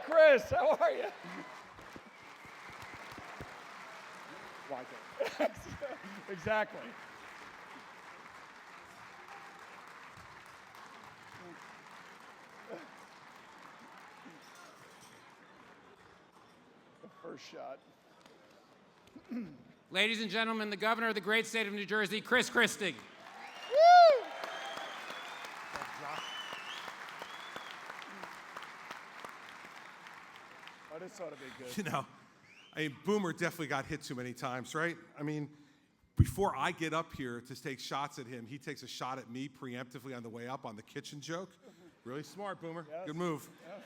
Chris, how are you? Like it. Exactly. The first shot. Ladies and gentlemen, the governor of the great state of New Jersey, Christie. Woo! Oh, this ought to be good. You know, Boomer definitely got hit too many times, right? I mean, before I get up here to take shots at him, he takes a shot at me preemptively on the way up on the kitchen joke. Really smart, Boomer. Yes. Good move. Yes.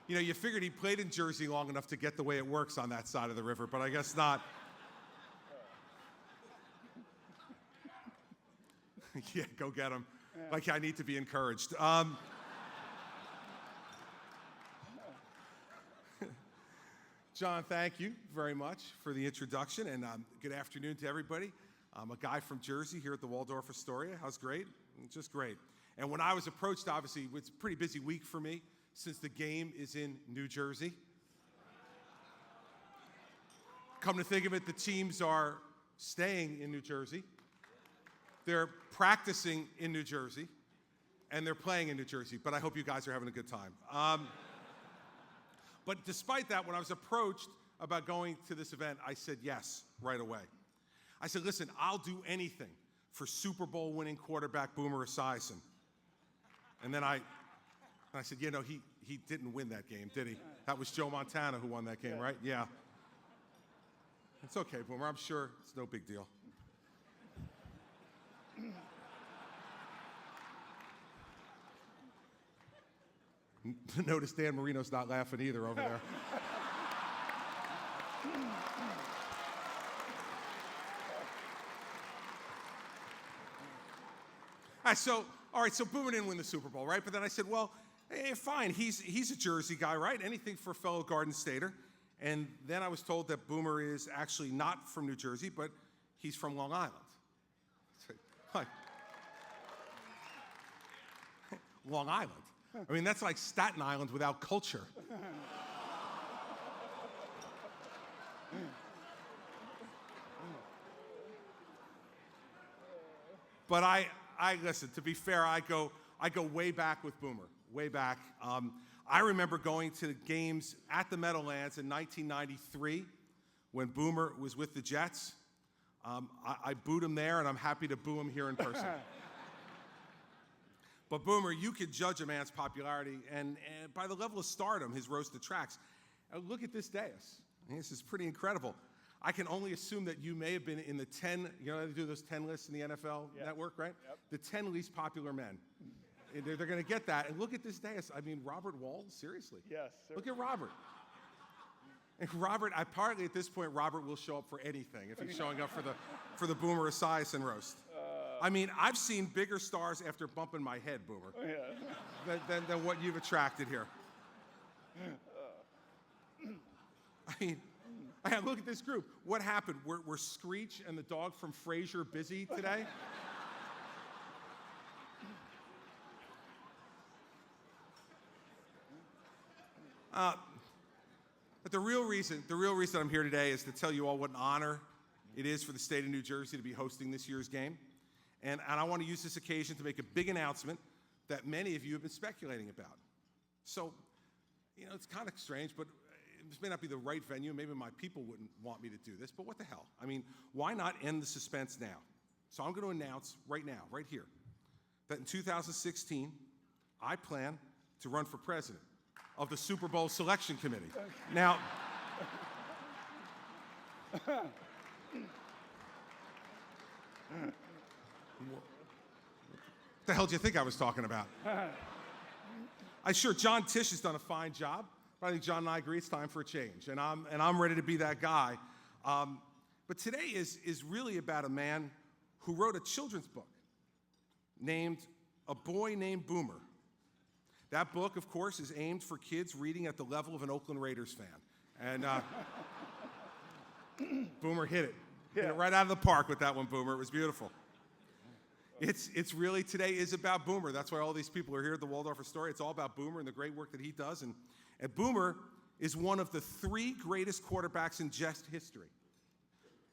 You know, you figured he played in Jersey long enough to get the way it works on that side of the river, but I guess not. Yeah, go get him. Yeah. Like I need to be encouraged. John, thank you very much for the introduction, and good afternoon to everybody. I'm a guy from Jersey here at the Waldorf Astoria. How's great? It's just great. And when I was approached, obviously, it's a pretty busy week for me since the game is in New Jersey. Come to think of it, the teams are staying in New Jersey. They're practicing in New Jersey, and they're playing in New Jersey, but I hope you guys are having a good time. But despite that, when I was approached about going to this event, I said yes right away. I said, listen, I'll do anything for Super Bowl winning quarterback Boomer Esiason. And then I said, you know, he didn't win that game, did he? That was Joe Montana who won that game, right? Yeah. It's okay, Boomer. I'm sure it's no big deal. Notice Dan Marino's not laughing either over there. All right, so Boomer didn't win the Super Bowl, right? But then I said, well, hey, fine, he's a Jersey guy, right? Anything for a fellow Garden Stater. And then I was told that Boomer is actually not from New Jersey, but he's from Long Island. Like, Long Island? I mean, that's like Staten Island without culture. But I listen, to be fair, I go way back with Boomer, way back. I remember going to games at the Meadowlands in 1993 when Boomer was with the Jets. I booed him there, and I'm happy to boo him here in person. But Boomer, you could judge a man's popularity and by the level of stardom his roast attracts. Look at this dais. This is pretty incredible. I can only assume that you may have been in the 10, you know, they do those 10 lists in the NFL network, right? Yep. The 10 least popular men. They're going to get that. And look at this dais. I mean, Robert Wall, seriously. Yes. Sir. Look at Robert. And Robert, apparently at this point, Robert will show up for anything if he's showing up for the Boomer Esiason roast. I mean, I've seen bigger stars after bumping my head, Boomer, than what you've attracted here. I mean, look at this group. What happened? Were Screech and the dog from Frasier busy today? But the real reason I'm here today is to tell you all what an honor it is for the state of New Jersey to be hosting this year's game. And I want to use this occasion to make a big announcement that many of you have been speculating about. So, you know, it's kind of strange, but this may not be the right venue. Maybe my people wouldn't want me to do this, but what the hell? I mean, why not end the suspense now? So I'm going to announce right now, right here, that in 2016, I plan to run for president of the Super Bowl Selection Committee. Now, what the hell do you think I was talking about? John Tisch has done a fine job, but I think John and I agree it's time for a change, and I'm ready to be that guy. But today is really about a man who wrote a children's book named A Boy Named Boomer. That book, of course, is aimed for kids reading at the level of an Oakland Raiders fan, and Boomer hit it. Hit it right out of the park with that one, Boomer. It was beautiful. It's really, today is about Boomer. That's why all these people are here at the Waldorf Astoria. It's all about Boomer and the great work that he does. And Boomer is one of the 3 greatest quarterbacks in Jets history,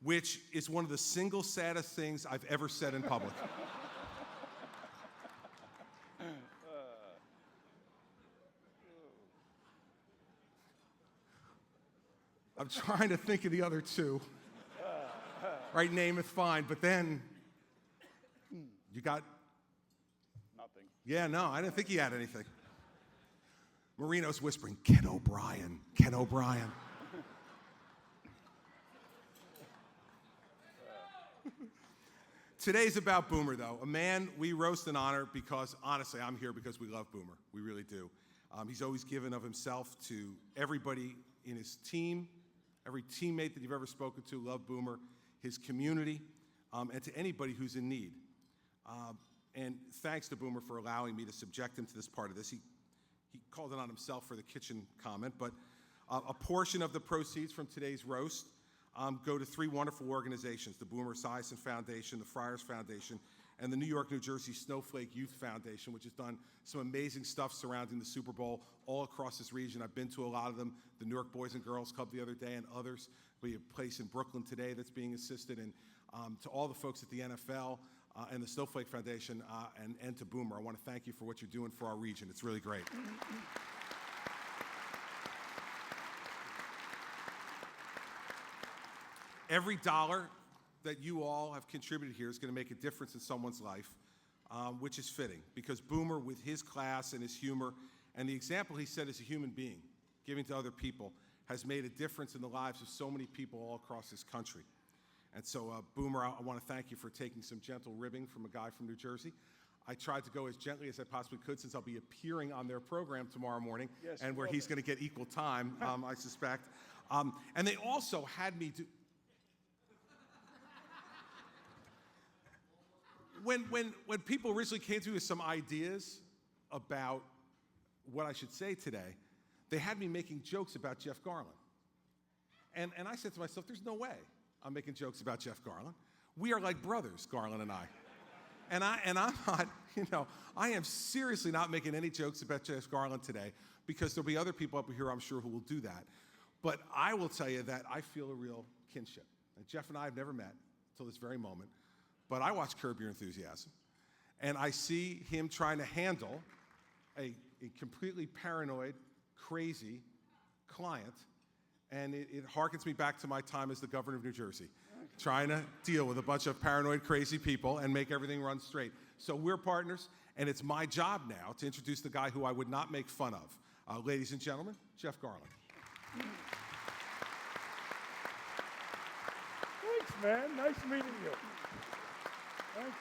which is one of the single saddest things I've ever said in public. I'm trying to think of the other 2. Right, Namath, fine, but then you got... Nothing. Yeah, no, I didn't think he had anything. Marino's whispering, Ken O'Brien, Ken O'Brien. Today's about Boomer, though. A man we roast and honor because, honestly, I'm here because we love Boomer. We really do. He's always given of himself to everybody in his team, every teammate that you've ever spoken to, love Boomer, his community, and to anybody who's in need. And thanks to Boomer for allowing me to subject him to this part of this. He called it on himself for the kitchen comment, but a portion of the proceeds from today's roast go to 3 wonderful organizations, the Boomer Esiason Foundation, the Friars Foundation, and the New York, New Jersey Snowflake Youth Foundation, which has done some amazing stuff surrounding the Super Bowl all across this region. I've been to a lot of them, the Newark Boys and Girls Club the other day and others. We have a place in Brooklyn today that's being assisted, and to all the folks at the NFL and the Snowflake Foundation and to Boomer, I want to thank you for what you're doing for our region. It's really great. Every dollar that you all have contributed here is going to make a difference in someone's life, which is fitting, because Boomer, with his class and his humor and the example he set as a human being, giving to other people, has made a difference in the lives of so many people all across this country. And so, Boomer, I want to thank you for taking some gentle ribbing from a guy from New Jersey. I tried to go as gently as I possibly could, since I'll be appearing on their program tomorrow morning, Yes, and where he's going to get equal time, I suspect. And they also had me do... When people originally came to me with some ideas about what I should say today, they had me making jokes about Jeff Garlin. And I said to myself, there's no way I'm making jokes about Jeff Garlin. We are like brothers, Garlin and I. And I'm not, I am seriously not making any jokes about Jeff Garlin today, because there'll be other people up here, I'm sure, who will do that. But I will tell you that I feel a real kinship. And Jeff and I have never met until this very moment. But I watch Curb Your Enthusiasm, and I see him trying to handle a completely paranoid, crazy client, and it harkens me back to my time as the governor of New Jersey, trying to deal with a bunch of paranoid, crazy people and make everything run straight. So we're partners, and it's my job now to introduce the guy who I would not make fun of. Ladies and gentlemen, Jeff Garlin. Thanks, man. Nice meeting you. Thank you.